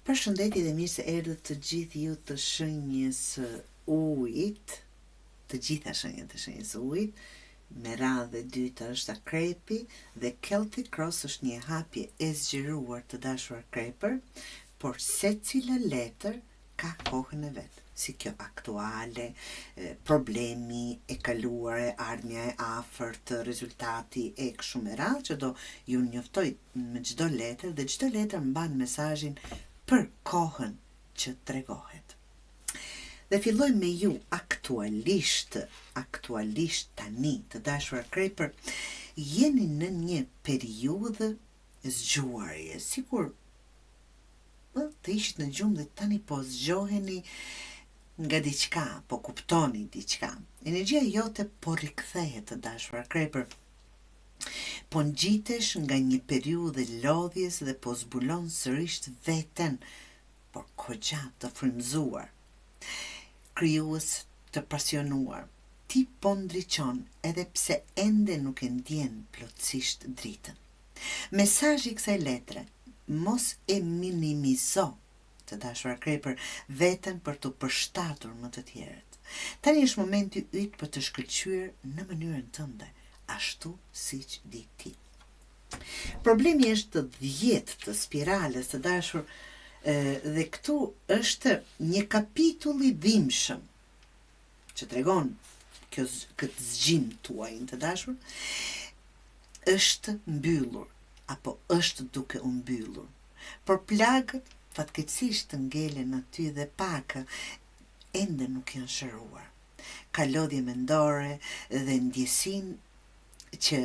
Përshëndetje dhe mirë se erdhët të gjithë ju të shenjës ujit, të gjitha shenjat të shenjës ujit. Me radhë e dyta është akrepi dhe Celtic Cross është një hapje e zgjeruar të dashur akreper, por secila letër ka kohën e vet. Si kjo aktuale, problemi, e kaluare, ardhmja e afërt, rezultati e kështu me radhë, që do ju njoftoj me çdo letër dhe çdo letër mban mesazhin për kohën që tregohet. Dhe filloj me ju aktualisht tani të dashur akreper, jeni në një periudhë zgjuarje, sikur të ishit në gjumë dhe tani po zgjoheni nga diçka, po kuptoni diçka. Energjia jote po rikthehet të dashur akreper. Po ngjitesh nga një periudhë lodhjes dhe po zbulon sërish veten, por goxha të frymëzuar, krijues të pasionuar. Ti po ndriçon edhe pse ende nuk e ndjen plotësisht dritën. Mesazhi i kësaj letre: mos e minimizo të dashur akreper veten për të përshtatur më të tjerët. Tani është momenti yt për të shkëlqyer në mënyrën tënde, ashtu siç di ti. Problemi është 10 të spirales të dashur, dhe këtu është një kapitull i dhimbshëm që tregon këtë zgjim tuaj të dashur, është mbyllur apo është duke u mbyllur. Por plagët fatkeqësisht të ngelen aty dhe pak ende nuk janë shëruar. Ka lodhje mendore dhe ndjesinë që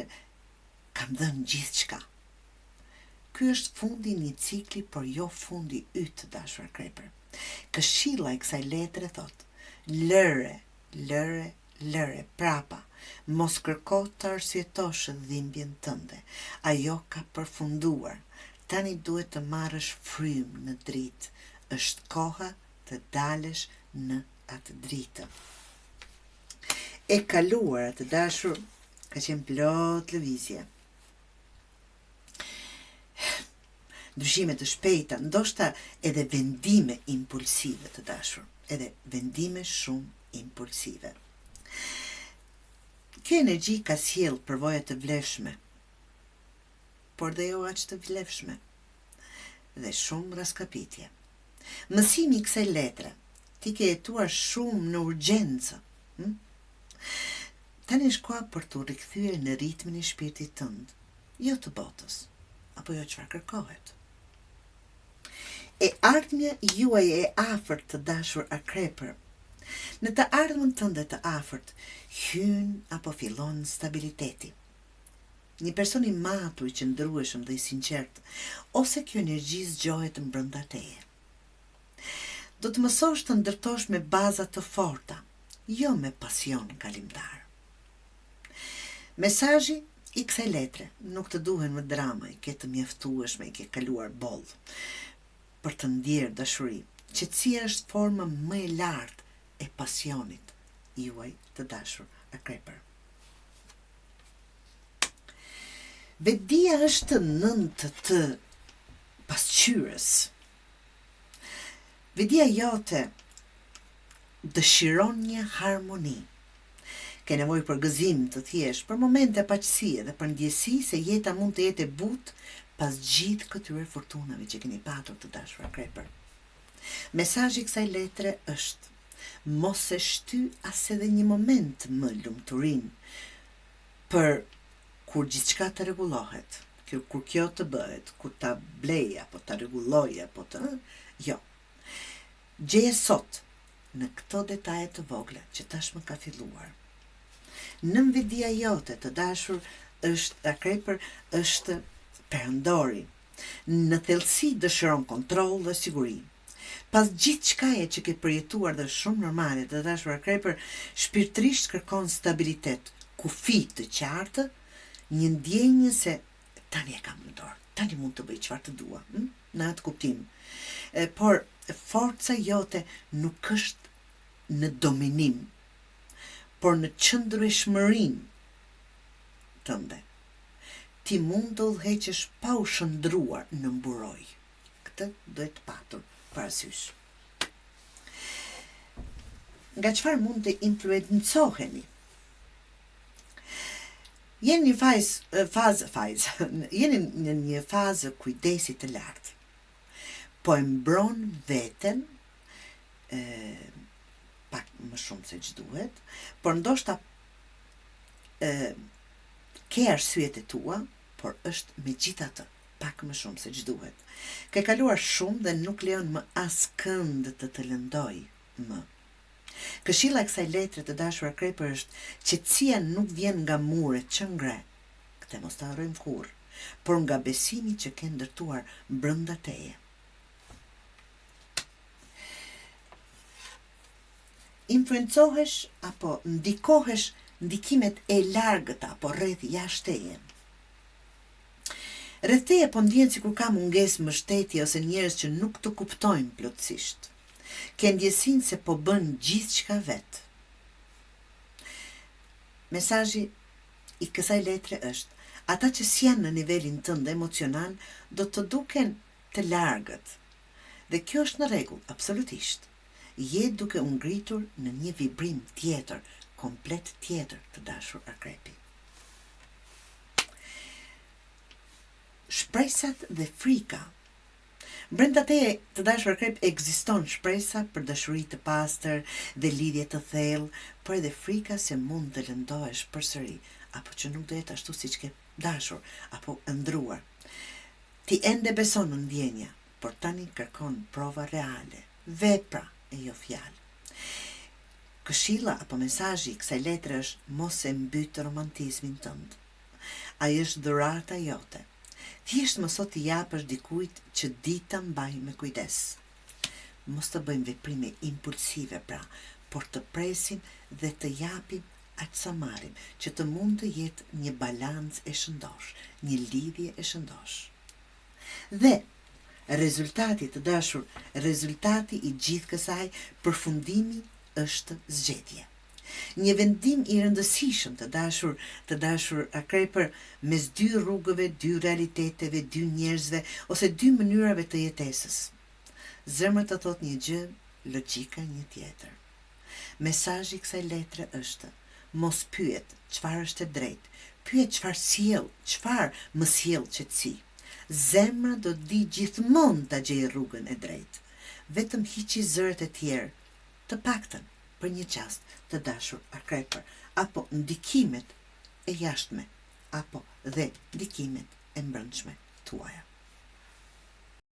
kam dhënë gjithçka. Ky është fundi i një cikli, por jo fundi yt të dashur akreper. Këshilla e kësaj letre thot: lëre prapa, mos kërko të arsyetosh dhimbjen tënde. Ajo ka përfunduar. Tani duhet të marrësh frymë në dritë. Është koha të dalësh në atë dritë. E kaluara të dashur ka qenë plot lëvizje. Ndryshime të shpejta, ndoshta edhe vendime impulsive të dashur, edhe vendime shumë impulsive. Kjo energji ka sjell përvoja të vlefshme, por dhe jo aq të vlefshme, dhe shumë raskapitje. Mësimi i kësaj letre: ti ke jetuar shumë në urgjencë. Tani është koha për të rikthyer në ritmin e shpirtit tënd, jo të botës, apo jo çfarë kërkohet. E ardhmja juaj e afërt të dashur akreper, në të ardhmen tënde të afërt hyn apo fillon stabiliteti. Një person i matur, i qëndrueshëm dhe i sinqert, ose kjo energji zgjohet brenda teje. Do të mësosh të ndërtosh me baza të forta, jo me pasion kalimtar. Mesazhi i kësaj letre: nuk të duhen më drama, i ke të mjaftueshme, i ke kaluar boll për të ndjerë dashuri. Qetësia është forma më e lartë e pasionit juaj të dashur akreper. Vetdia është nënt të pasqyrës. Vetdia jote dëshiron një harmoni. Ke nevojë për gëzim të thjesht, për momente paqësie dhe për ndjesi se jeta mund të jetë e butë pas gjithë këtyre fortunave që keni patur të dashur akreper. Mesazhi i kësaj letre është: mos e shty as edhe një moment më lumturinë, për kur gjithçka të rregullohet, kur kjo të bëhet, kur ta blej apo ta rregulloj apo të jo. Gjeje sot në këto detaje të vogla që tashmë ka filluar. Në vetdia jote të dashur është akreper, është perëndori. Në thellësi dëshiron kontroll dhe siguri. Pas gjithçkaje që ke përjetuar dhe shumë normale të dashur akreper, shpirtërisht kërkon stabilitet, kufi të qartë, një ndjenjë se tani e kam në dorë, tani mund të bëj çfarë të dua, në atë kuptim. Por forca jote nuk është në dominim, por në qëndrueshmërinë tënde. Ti mund të udhëheqësh pa u shndruar në mburoj. këtë duhet patur parasysh. Nga çfarë mund të influencoheni? Jeni jeni në një fazë kujdesi të lartë. Po e mbron veten pak më shumë se ç'duhet, por ndoshta ke arsyet e tua, por është megjithatë pak më shumë se ç'duhet. Ke kaluar shumë dhe nuk lejon më askënd të lëndoj më. Këshilla e kësaj letre të dashur Akrepër është: qetësia nuk vjen nga muret që ngre, këtë mos ta harrojmë kurrë, por nga besimi që ke ndërtuar brenda teje. Influencohesh apo ndikohesh ndikimet e largëta apo rreth jashtë teje. Rreth teje po ndjen sikur ka mungesë mbështetje ose njerëz që nuk të kuptojnë plotësisht. Ke ndjesinë se po bën gjithçka vet. Mesazhi i kësaj letre është: ata që s'janë në nivelin tënd emocional do të duken të largët. Dhe kjo është në rregull, absolutisht. Je duke u ngritur në një vibrim tjetër, komplet tjetër, të dashur Akrepi. Shpresat dhe frika. Brenda teje, të dashur Akrep, ekziston shpresa për dashuri të pastër dhe lidhje të thellë, por edhe frika se mund të lëndohesh përsëri, apo që nuk do jetë ashtu siç ke dashur apo ëndruar. Ti ende beson në ndjenja, por tani kërkon prova reale, vepra e jo fjalë. Këshilla apo mesazhi i kësaj letre është: mos e mbyt romantizmin tënd. Ai është dhurata jote. Thjesht më sot t'i japësh dikujt që di ta mbaj me kujdes. Mos të bëjmë veprime impulsive pra, por të presim dhe të japim aq sa marrim, që të mund të jetë një balancë e shëndosh, një lidhje e shëndosh. Dhe rezultati, të dashur, rezultati i gjithë kësaj, përfundimi është zgjedhje. Një vendim i rëndësishëm, të dashur Akrepër, mes dy rrugëve, dy realiteteve, dy njerëzve ose dy mënyrave të jetesës. Zemra të thot një gjë, logjika një tjetër. Mesazhi i kësaj letre është: mos pyet çfarë është e drejtë, pyet çfarë më sjell qetësi. Zemra do të di gjithmonë ta gjejë rrugën e drejtë. Vetëm hiqi zëret e tjerë, të paktën për një çast, të dashur Akrepër, apo ndikimet e jashtme, apo dhe ndikimet e mbrëmshme tuaja.